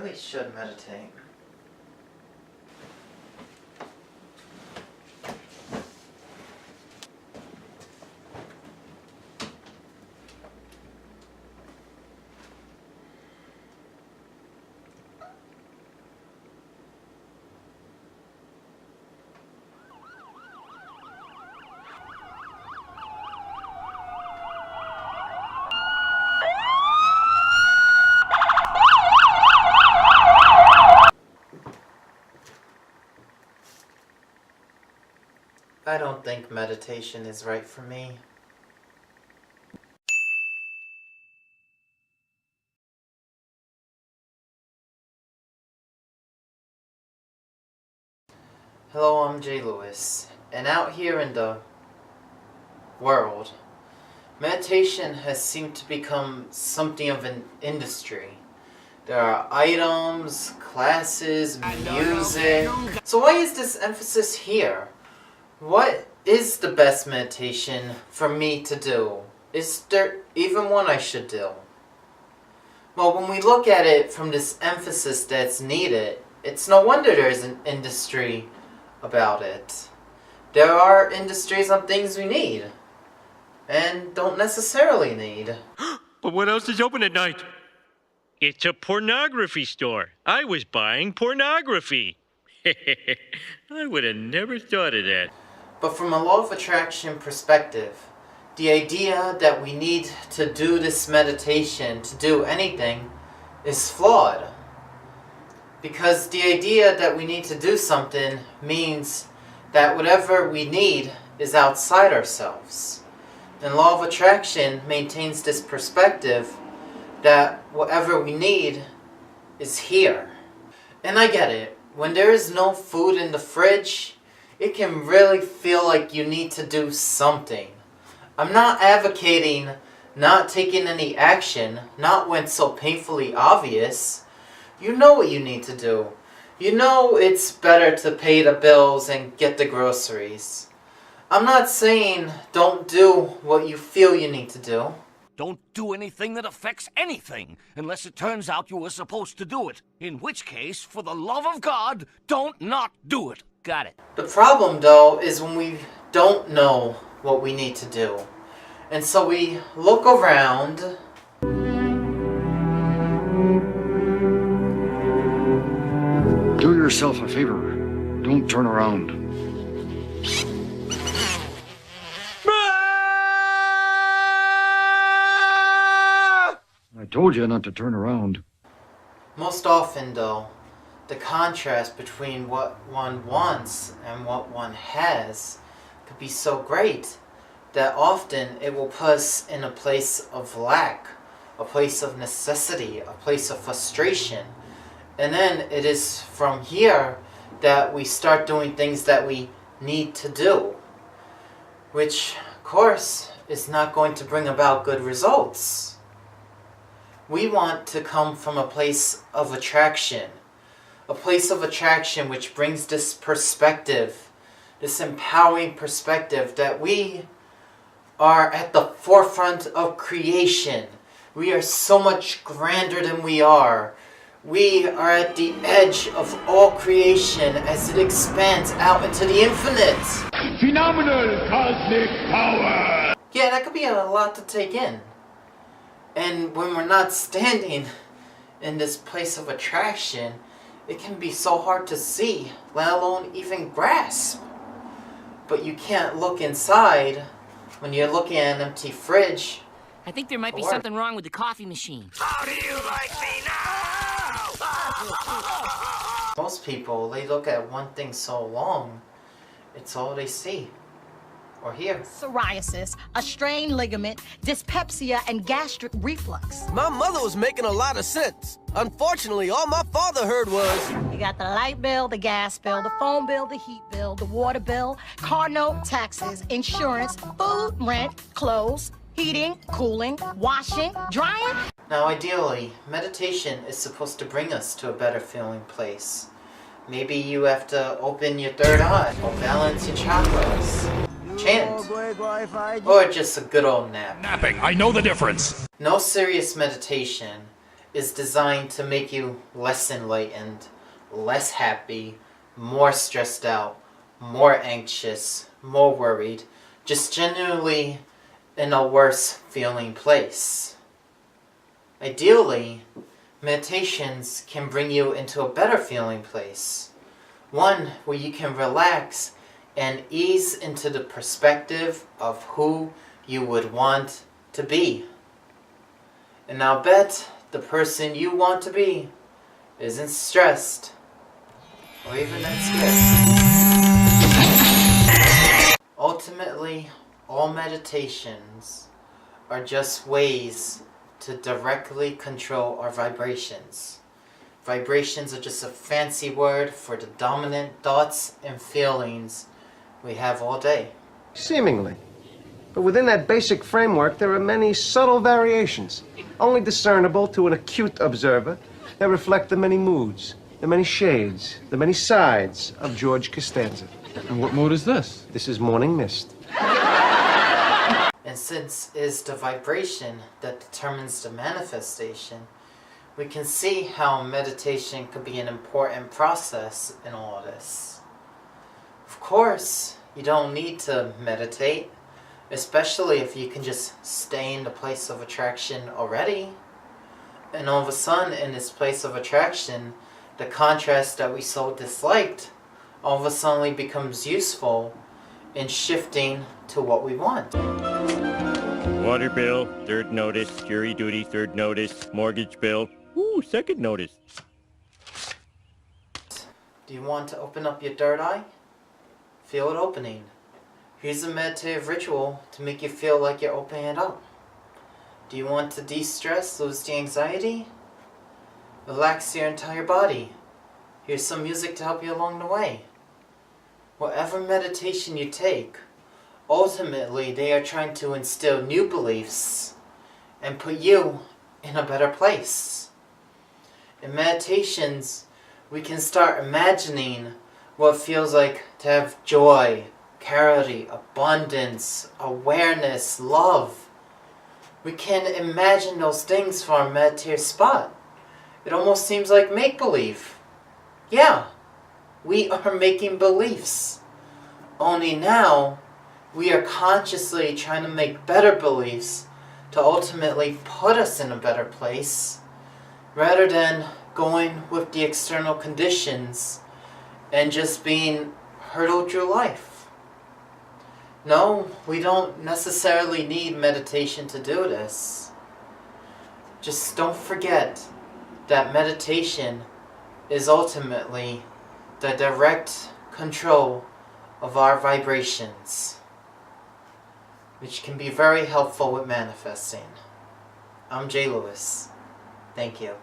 really should meditate. I don't think meditation is right for me. Hello, I'm Jay Lewis, and out here in the world, meditation has seemed to become something of an industry. There are items, classes, music. So why is this emphasis here? What is the best meditation for me to do? Is there even one I should do? Well, when we look at it from this emphasis that's needed, it's no wonder there's an industry about it. There are industries on things we need, and don't necessarily need. But what else is open at night? It's a pornography store. I was buying pornography. I would have never thought of that. But from a law of attraction perspective, the idea that we need to do this meditation, to do anything, is flawed. Because the idea that we need to do something means that whatever we need is outside ourselves. And law of attraction maintains this perspective that whatever we need is here. And I get it. When there is no food in the fridge, it can really feel like you need to do something. I'm not advocating not taking any action, not when it's so painfully obvious. You know what you need to do. You know it's better to pay the bills and get the groceries. I'm not saying don't do what you feel you need to do. Don't do anything that affects anything, unless it turns out you were supposed to do it. In which case, for the love of God, don't not do it. Got it. The problem, though, is when we don't know what we need to do. And so we look around. Do yourself a favor. Don't turn around. I told you not to turn around. Most often, though, the contrast between what one wants and what one has could be so great that often it will put us in a place of lack, a place of necessity, a place of frustration. And then it is from here that we start doing things that we need to do, which, of course, is not going to bring about good results. We want to come from a place of attraction. A place of attraction which brings this perspective, this empowering perspective that we are at the forefront of creation. We are so much grander than we are. We are at the edge of all creation as it expands out into the infinite. Phenomenal cosmic power! Yeah, that could be a lot to take in. And when we're not standing in this place of attraction, it can be so hard to see, let alone even grasp. But you can't look inside when you're looking at an empty fridge. I think there might be something wrong with the coffee machine. How do you like me now? Most people, they look at one thing so long, it's all they see. Or hear. Psoriasis, a strained ligament, dyspepsia, and gastric reflux. My mother was making a lot of sense. Unfortunately, all my father heard was... You got the light bill, the gas bill, the phone bill, the heat bill, the water bill, car note, taxes, insurance, food, rent, clothes, heating, cooling, washing, drying. Now ideally, meditation is supposed to bring us to a better feeling place. Maybe you have to open your third eye or balance your chakras. Chant. Or just a good old nap. Napping, I know the difference. No serious meditation is designed to make you less enlightened, less happy, more stressed out, more anxious, more worried, just genuinely in a worse feeling place. Ideally, meditations can bring you into a better feeling place. One where you can relax and ease into the perspective of who you would want to be. And I'll bet the person you want to be isn't stressed or even that scared. Ultimately, all meditations are just ways to directly control our vibrations. Vibrations are just a fancy word for the dominant thoughts and feelings we have all day. Seemingly. But within that basic framework, there are many subtle variations, only discernible to an acute observer, that reflect the many moods, the many shades, the many sides of George Costanza. And what mood is this? This is Morning Mist. And since it is the vibration that determines the manifestation, we can see how meditation could be an important process in all of this. Of course, you don't need to meditate, especially if you can just stay in the place of attraction already. And all of a sudden, in this place of attraction, the contrast that we so disliked all of a sudden becomes useful in shifting to what we want. Water bill, third notice. Jury duty, third notice. Mortgage bill, ooh, second notice. Do you want to open up your third eye? Feel it opening. Here's a meditative ritual to make you feel like you're opening it up. Do you want to de-stress, lose the anxiety? Relax your entire body. Here's some music to help you along the way. Whatever meditation you take, ultimately they are trying to instill new beliefs and put you in a better place. In meditations, we can start imagining what it feels like to have joy, clarity, abundance, awareness, love. We can imagine those things for our meditative spot. It almost seems like make-believe. Yeah, we are making beliefs. Only now, we are consciously trying to make better beliefs to ultimately put us in a better place, rather than going with the external conditions and just being hurtled through life. No, we don't necessarily need meditation to do this. Just don't forget that meditation is ultimately the direct control of our vibrations, which can be very helpful with manifesting. I'm Jay Lewis. Thank you.